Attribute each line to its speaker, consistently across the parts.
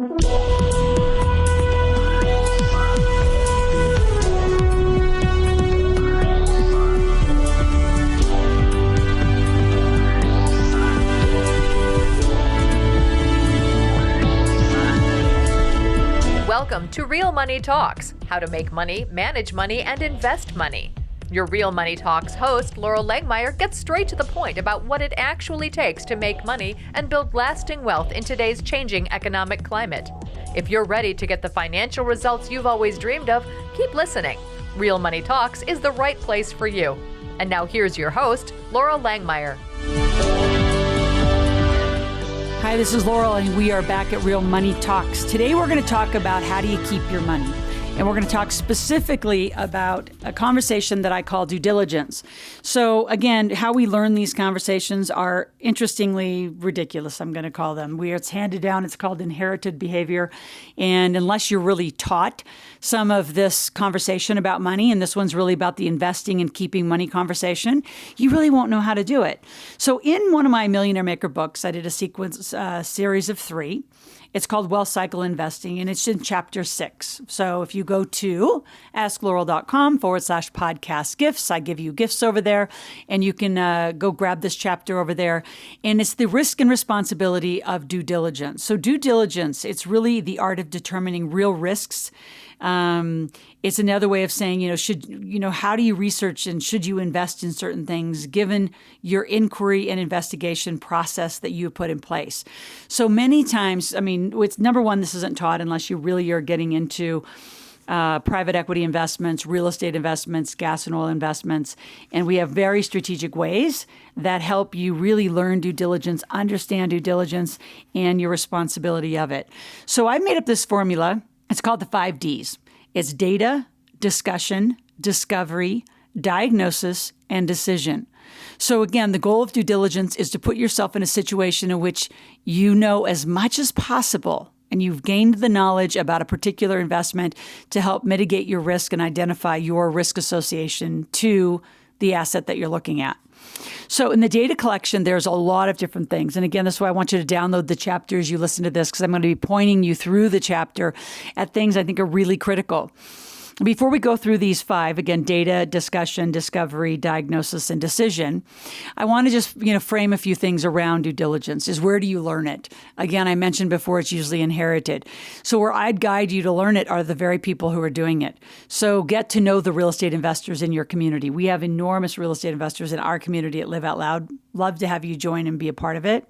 Speaker 1: Welcome to Real Money Talks, how to make money, manage money, and invest money. Your Real Money Talks host, Laurel Langmeyer, gets straight to the point about what it actually takes to make money and build lasting wealth in today's changing economic climate. If you're ready to get the financial results you've always dreamed of, keep listening. Real Money Talks is the right place for you. And now here's your host, Laurel Langmeyer.
Speaker 2: Hi, this is Laurel, and we are back at Real Money Talks. Today we're going to talk about how do you keep your money. And we're going to talk specifically about a conversation that I call due diligence. So again, how we learn these conversations are interestingly ridiculous, I'm going to call them. It's handed down, it's called inherited behavior. And unless you're really taught some of this conversation about money, and this one's really about the investing and keeping money conversation, you really won't know how to do it. So in one of my Millionaire Maker books, I did a series of 3. It's called Wealth Cycle Investing, and it's in chapter 6. So if you go to asklaurel.com/podcast gifts, I give you gifts over there, and you can go grab this chapter over there. And it's the risk and responsibility of due diligence. So due diligence, it's really the art of determining real risks. It's another way of saying, how do you research and should you invest in certain things given your inquiry and investigation process that you put in place? So many times, it's number one, this isn't taught unless you really are getting into private equity investments, real estate investments, gas and oil investments. And we have very strategic ways that help you really learn due diligence, understand due diligence, and your responsibility of it. So I've made up this formula. It's called the 5 Ds. It's data, discussion, discovery, diagnosis, and decision. So again, the goal of due diligence is to put yourself in a situation in which you know as much as possible and you've gained the knowledge about a particular investment to help mitigate your risk and identify your risk association to the asset that you're looking at. So in the data collection, there's a lot of different things. And again, that's why I want you to download the chapter as you listen to this, because I'm going to be pointing you through the chapter at things I think are really critical. Before we go through these 5, again, data, discussion, discovery, diagnosis, and decision, I want to just, frame a few things around due diligence. Is where do you learn it? Again, I mentioned before, it's usually inherited. So where I'd guide you to learn it are the very people who are doing it. So get to know the real estate investors in your community. We have enormous real estate investors in our community at Live Out Loud. Love to have you join and be a part of it.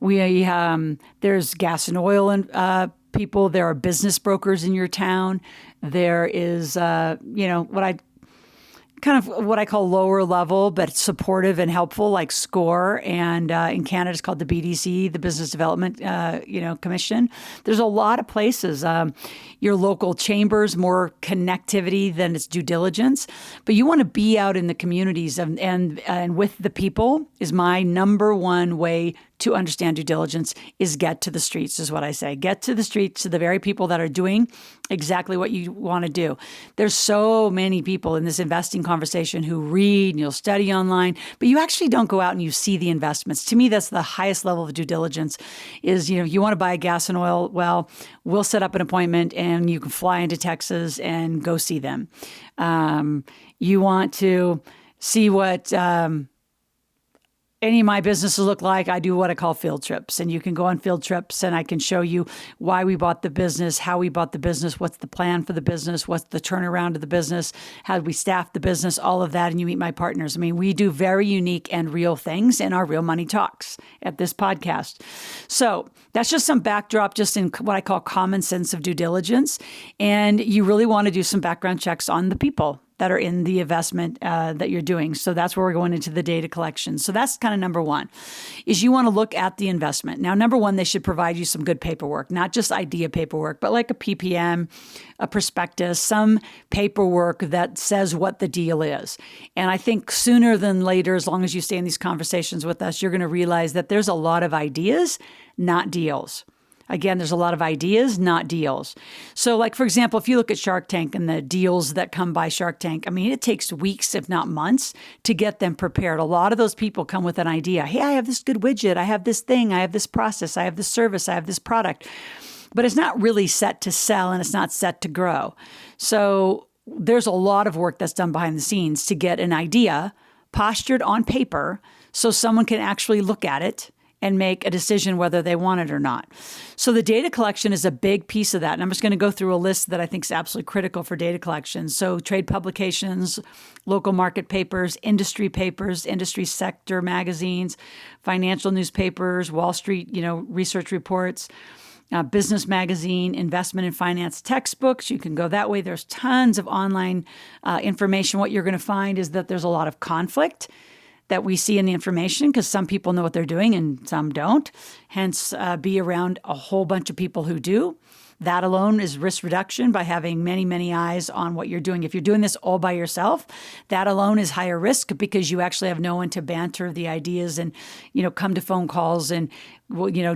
Speaker 2: There's gas and oil and people. There are business brokers in your town. There is, what I call lower level, but supportive and helpful, like SCORE, and in Canada it's called the BDC, the Business Development, Commission. There's a lot of places. Your local chambers, more connectivity than it's due diligence, but you want to be out in the communities and with the people is my number one way to understand due diligence is get to the streets, is what I say. Get to the streets, to the very people that are doing exactly what you want to do. There's so many people in this investing conversation who read and you'll study online, but you actually don't go out and you see the investments. To me, that's the highest level of due diligence is, you want to buy gas and oil. Well, we'll set up an appointment and you can fly into Texas and go see them. You want to see what any of my businesses look like. I do what I call field trips, and you can go on field trips and I can show you why we bought the business, how we bought the business, what's the plan for the business, what's the turnaround of the business, how do we staff the business, all of that. And you meet my partners. We do very unique and real things in our Real Money Talks at this podcast. So that's just some backdrop, just in what I call common sense of due diligence. And you really want to do some background checks on the people that are in the investment that you're doing. So that's where we're going into the data collection. So that's kind of number one, is you want to look at the investment. Now, number one, they should provide you some good paperwork, not just idea paperwork, but like a PPM, a prospectus, some paperwork that says what the deal is. And I think sooner than later, as long as you stay in these conversations with us, you're going to realize that there's a lot of ideas, not deals. Again, there's a lot of ideas, not deals. So like, for example, if you look at Shark Tank and the deals that come by Shark Tank, it takes weeks, if not months, to get them prepared. A lot of those people come with an idea. Hey, I have this good widget. I have this thing. I have this process. I have this service. I have this product. but it's not really set to sell and it's not set to grow. So there's a lot of work that's done behind the scenes to get an idea postured on paper so someone can actually look at it and make a decision whether they want it or not. So the data collection is a big piece of that. And I'm just going to go through a list that I think is absolutely critical for data collection. So trade publications, local market papers, industry sector magazines, financial newspapers, Wall Street, research reports, business magazine, investment and finance textbooks. You can go that way. There's tons of online information. What you're going to find is that there's a lot of conflict that we see in the information because some people know what they're doing and some don't. Hence, be around a whole bunch of people who do. That alone is risk reduction by having many, many eyes on what you're doing. If you're doing this all by yourself, that alone is higher risk because you actually have no one to banter the ideas and, come to phone calls and,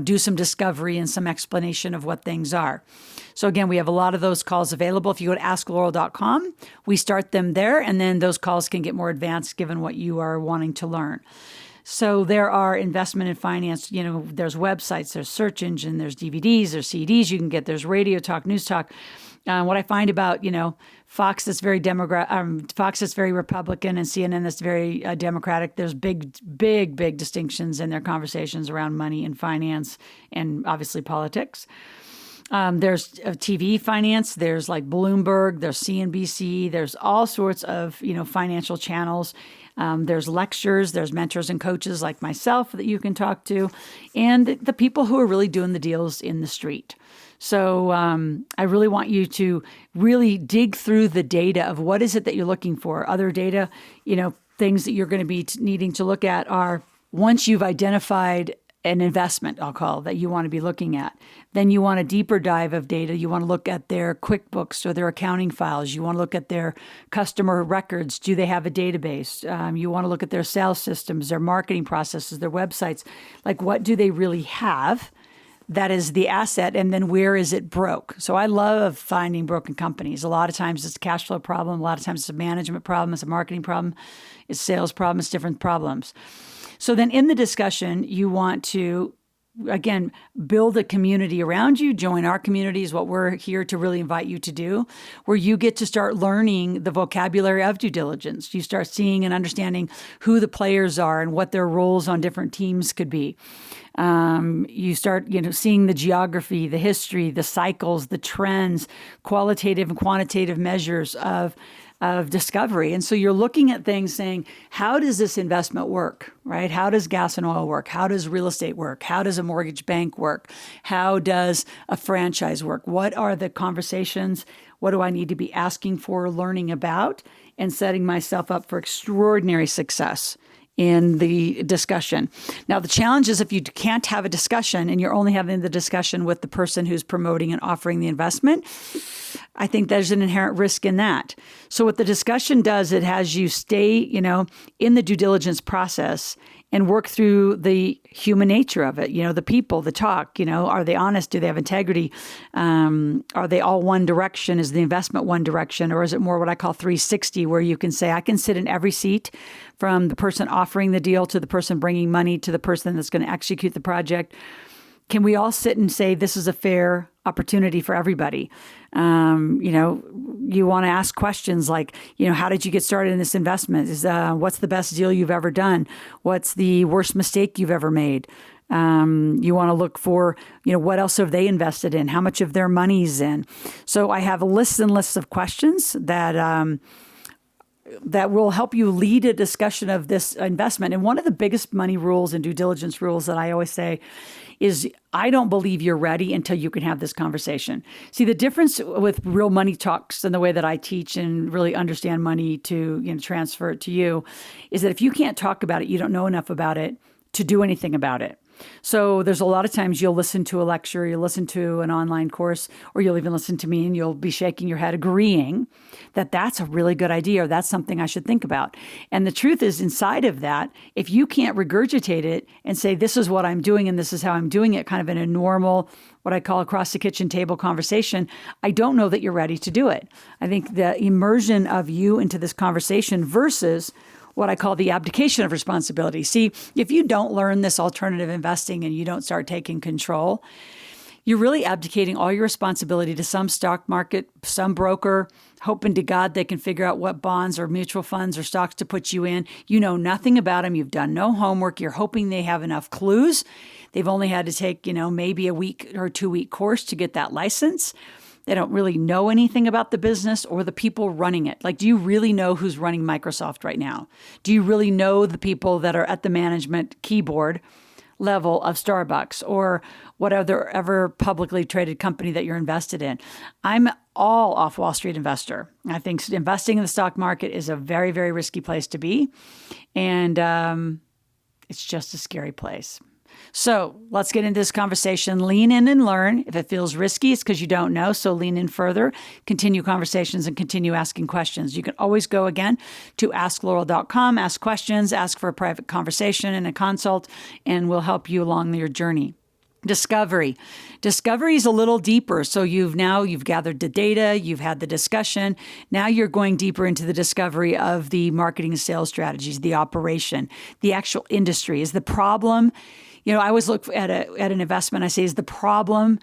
Speaker 2: do some discovery and some explanation of what things are. So again, we have a lot of those calls available. If you go to asklaurel.com, we start them there, and then those calls can get more advanced given what you are wanting to learn. So there are investment and finance, there's websites, there's search engine, there's DVDs, there's CDs you can get, there's radio talk, news talk. What I find about, Fox that's very Fox that's very Republican and CNN that's very Democratic, there's big distinctions in their conversations around money and finance and obviously politics. There's TV finance, there's like Bloomberg, there's CNBC, there's all sorts of, financial channels. There's lectures, there's mentors and coaches like myself that you can talk to, and the people who are really doing the deals in the street. So I really want you to really dig through the data of what is it that you're looking for. Other data, things that you're going to be needing to look at are once you've identified an investment, I'll call, that you want to be looking at. Then you want a deeper dive of data. You want to look at their QuickBooks or their accounting files. You want to look at their customer records. Do they have a database? You want to look at their sales systems, their marketing processes, their websites. Like, what do they really have? That is the asset, and then where is it broke? So I love finding broken companies. A lot of times it's a cash flow problem. A lot of times it's a management problem. It's a marketing problem. It's a sales problem. It's different problems. So then in the discussion, you want to, again, build a community around you. Join our community is what we're here to really invite you to do, where you get to start learning the vocabulary of due diligence. You start seeing and understanding who the players are and what their roles on different teams could be. You start, seeing the geography, the history, the cycles, the trends, qualitative and quantitative measures of discovery. And so you're looking at things saying, how does this investment work, right? How does gas and oil work? How does real estate work? How does a mortgage bank work? How does a franchise work? What are the conversations? What do I need to be asking for, learning about, and setting myself up for extraordinary success in the discussion. Now, the challenge is if you can't have a discussion and you're only having the discussion with the person who's promoting and offering the investment, I think there's an inherent risk in that. So what the discussion does, it has you stay, in the due diligence process and work through the human nature of it, the people, the talk, are they honest? Do they have integrity? Are they all one direction? Is the investment one direction? Or is it more what I call 360, where you can say, I can sit in every seat from the person offering the deal to the person bringing money to the person that's going to execute the project? Can we all sit and say, this is a fair opportunity for everybody? You want to ask questions like, how did you get started in this investment? What's the best deal you've ever done? What's the worst mistake you've ever made? You want to look for, what else have they invested in? How much of their money's in? So I have lists and lists of questions that will help you lead a discussion of this investment. And one of the biggest money rules and due diligence rules that I always say is, I don't believe you're ready until you can have this conversation. See, the difference with real money talks and the way that I teach and really understand money to transfer it to you is that if you can't talk about it, you don't know enough about it to do anything about it. So there's a lot of times you'll listen to a lecture, you'll listen to an online course, or you'll even listen to me and you'll be shaking your head agreeing that that's a really good idea or that's something I should think about. And the truth is, inside of that, if you can't regurgitate it and say, this is what I'm doing and this is how I'm doing it, kind of in a normal, what I call across the kitchen table conversation, I don't know that you're ready to do it. I think the immersion of you into this conversation versus what I call the abdication of responsibility. See, if you don't learn this alternative investing and you don't start taking control, you're really abdicating all your responsibility to some stock market, some broker, hoping to God they can figure out what bonds or mutual funds or stocks to put you in. You know nothing about them. You've done no homework. You're hoping they have enough clues. They've only had to take, maybe a week or 2-week course to get that license. They don't really know anything about the business or the people running it. Like, do you really know who's running Microsoft right now? Do you really know the people that are at the management keyboard level of Starbucks or whatever ever publicly traded company that you're invested in? I'm all off Wall Street investor. I think investing in the stock market is a very, very risky place to be. And it's just a scary place. So let's get into this conversation. Lean in and learn. If it feels risky, it's because you don't know. So lean in further, continue conversations, and continue asking questions. You can always go again to asklaurel.com, ask questions, ask for a private conversation and a consult, and we'll help you along your journey. Discovery. Discovery is a little deeper. So you've gathered the data, you've had the discussion. Now you're going deeper into the discovery of the marketing and sales strategies, the operation, the actual industry. Is the problem, I always look at an investment. I say, is the problem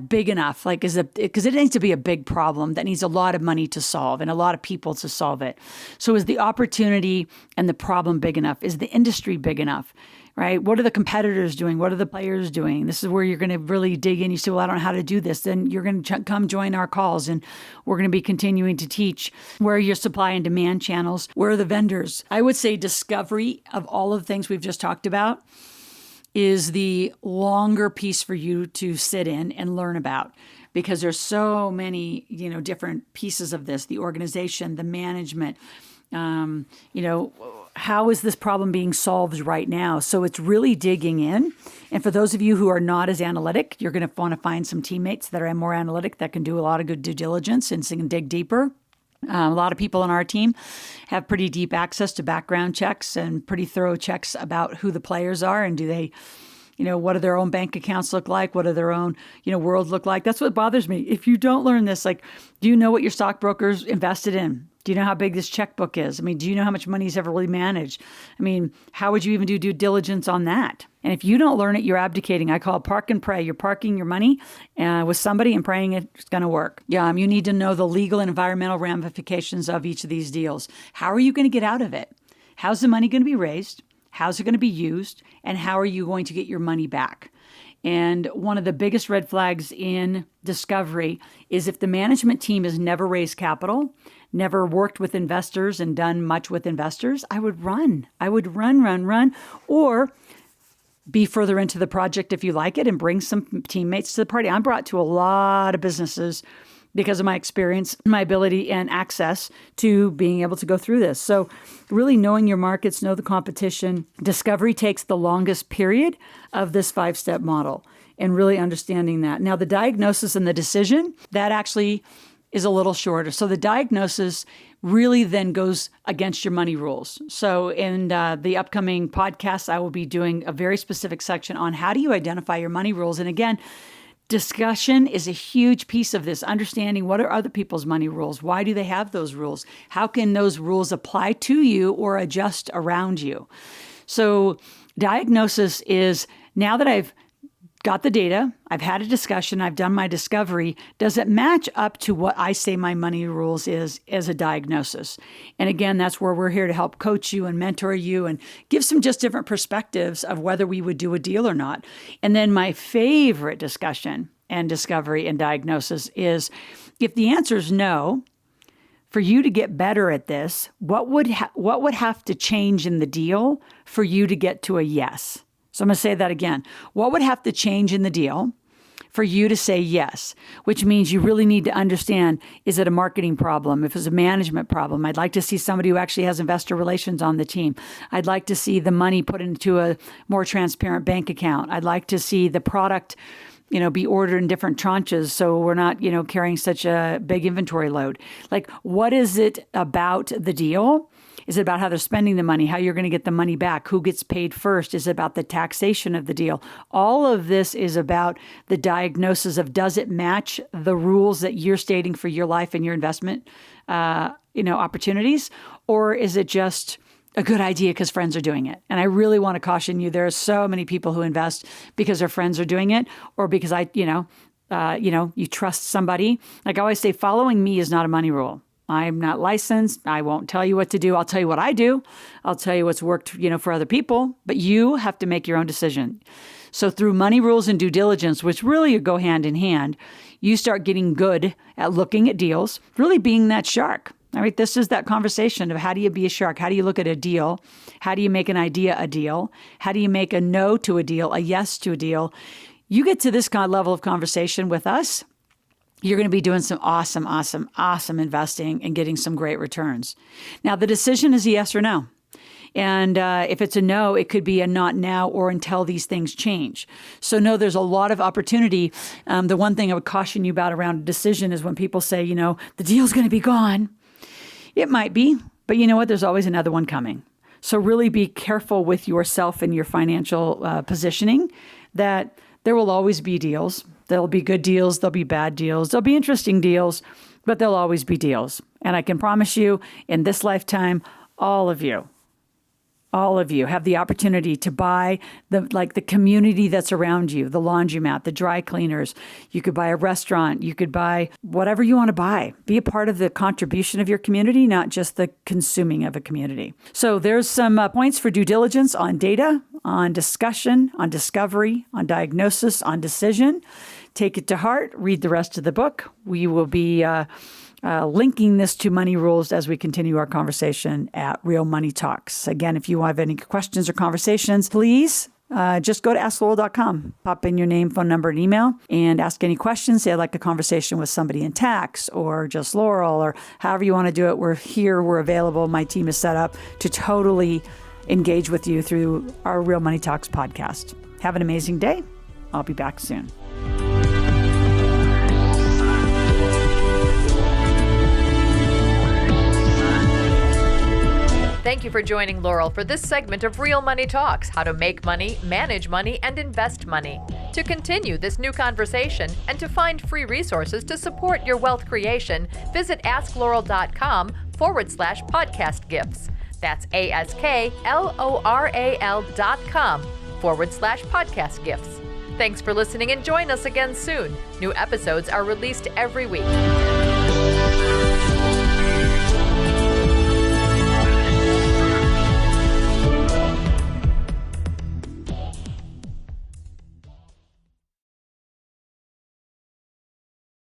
Speaker 2: big enough? Because it needs to be a big problem that needs a lot of money to solve and a lot of people to solve it. So is the opportunity and the problem big enough? Is the industry big enough? Right? What are the competitors doing? What are the players doing? This is where you're going to really dig in. You say, well, I don't know how to do this. Then you're going to come join our calls, and we're going to be continuing to teach where are your supply and demand channels, where are the vendors. I would say discovery of all of the things we've just talked about is the longer piece for you to sit in and learn about, because there's so many, different pieces of this, the organization, the management, how is this problem being solved right now? So it's really digging in. And for those of you who are not as analytic, you're going to want to find some teammates that are more analytic that can do a lot of good due diligence and can dig deeper. A lot of people on our team have pretty deep access to background checks and pretty thorough checks about who the players are and do they, what do their own bank accounts look like? What do their own, world look like? That's what bothers me. If you don't learn this, do you know what your stockbroker's invested in? Do you know how big this checkbook is? do you know how much money he's ever really managed? How would you even do due diligence on that? And if you don't learn it, you're abdicating. I call it park and pray. You're parking your money with somebody and praying it's going to work. You need to know the legal and environmental ramifications of each of these deals. How are you going to get out of it? How's the money going to be raised? How's it going to be used? And how are you going to get your money back? And one of the biggest red flags in discovery is if the management team has never raised capital, never worked with investors and done much with investors, I would run. I would run, or be further into the project if you like it and bring some teammates to the party. I'm brought to a lot of businesses because of my experience, my ability and access to being able to go through this. So really knowing your markets, know the competition. Discovery takes the longest period of this 5-step model and really understanding that. Now, the diagnosis and the decision, that actually is a little shorter. So the diagnosis really then goes against your money rules. So in the upcoming podcast, I will be doing a very specific section on how do you identify your money rules. And again, discussion is a huge piece of this, understanding what are other people's money rules? Why do they have those rules? How can those rules apply to you or adjust around you? So diagnosis is, now that I've got the data, I've had a discussion, I've done my discovery, does it match up to what I say my money rules is as a diagnosis? And again, that's where we're here to help coach you and mentor you and give some just different perspectives of whether we would do a deal or not. And then my favorite discussion and discovery and diagnosis is, if the answer is no, for you to get better at this, what would have to change in the deal for you to get to a yes? So I'm going to say that again. What would have to change in the deal for you to say yes? Which means you really need to understand, is it a marketing problem? If it's a management problem, I'd like to see somebody who actually has investor relations on the team. I'd like to see the money put into a more transparent bank account. I'd like to see the product, be ordered in different tranches so we're not, carrying such a big inventory load. What is it about the deal? Is it about how they're spending the money, how you're going to get the money back, who gets paid first? Is it about the taxation of the deal? All of this is about the diagnosis of, does it match the rules that you're stating for your life and your investment, opportunities? Or is it just a good idea because friends are doing it? And I really want to caution you, there are so many people who invest because their friends are doing it or because you trust somebody. Like I always say, following me is not a money rule. I'm not licensed. I won't tell you what to do. I'll tell you what I do. I'll tell you what's worked, for other people, but you have to make your own decision. So through money rules and due diligence, which really go hand in hand, you start getting good at looking at deals, really being that shark. All right, this is that conversation of how do you be a shark? How do you look at a deal? How do you make an idea a deal? How do you make a no to a deal, a yes to a deal? You get to this kind of level of conversation with us, you're going to be doing some awesome investing and getting some great returns. Now, the decision is a yes or no. And if it's a no, it could be a not now or until these things change. So no, there's a lot of opportunity. The one thing I would caution you about around a decision is when people say, the deal's going to be gone. It might be, but you know what? There's always another one coming. So really be careful with yourself and your financial positioning that there will always be deals. There'll be good deals. There'll be bad deals. There'll be interesting deals, but there'll always be deals. And I can promise you in this lifetime, all of you have the opportunity to buy the community that's around you, the laundromat, the dry cleaners. You could buy a restaurant. You could buy whatever you want to buy. Be a part of the contribution of your community, not just the consuming of a community. So there's some points for due diligence on data, on discussion, on discovery, on diagnosis, on decision. Take it to heart. Read the rest of the book. We will be linking this to money rules as we continue our conversation at Real Money Talks. Again, if you have any questions or conversations, please just go to AskLaurel.com. Pop in your name, phone number, and email, and ask any questions. Say, I'd like a conversation with somebody in tax or just Laurel or however you want to do it. We're here. We're available. My team is set up to totally engage with you through our Real Money Talks podcast. Have an amazing day. I'll be back soon.
Speaker 1: Thank you for joining Laurel for this segment of Real Money Talks, how to make money, manage money, and invest money. To continue this new conversation and to find free resources to support your wealth creation, visit AskLaurel.com/podcast gifts. That's AskLoral.com/podcast gifts. Thanks for listening and join us again soon. New episodes are released every week.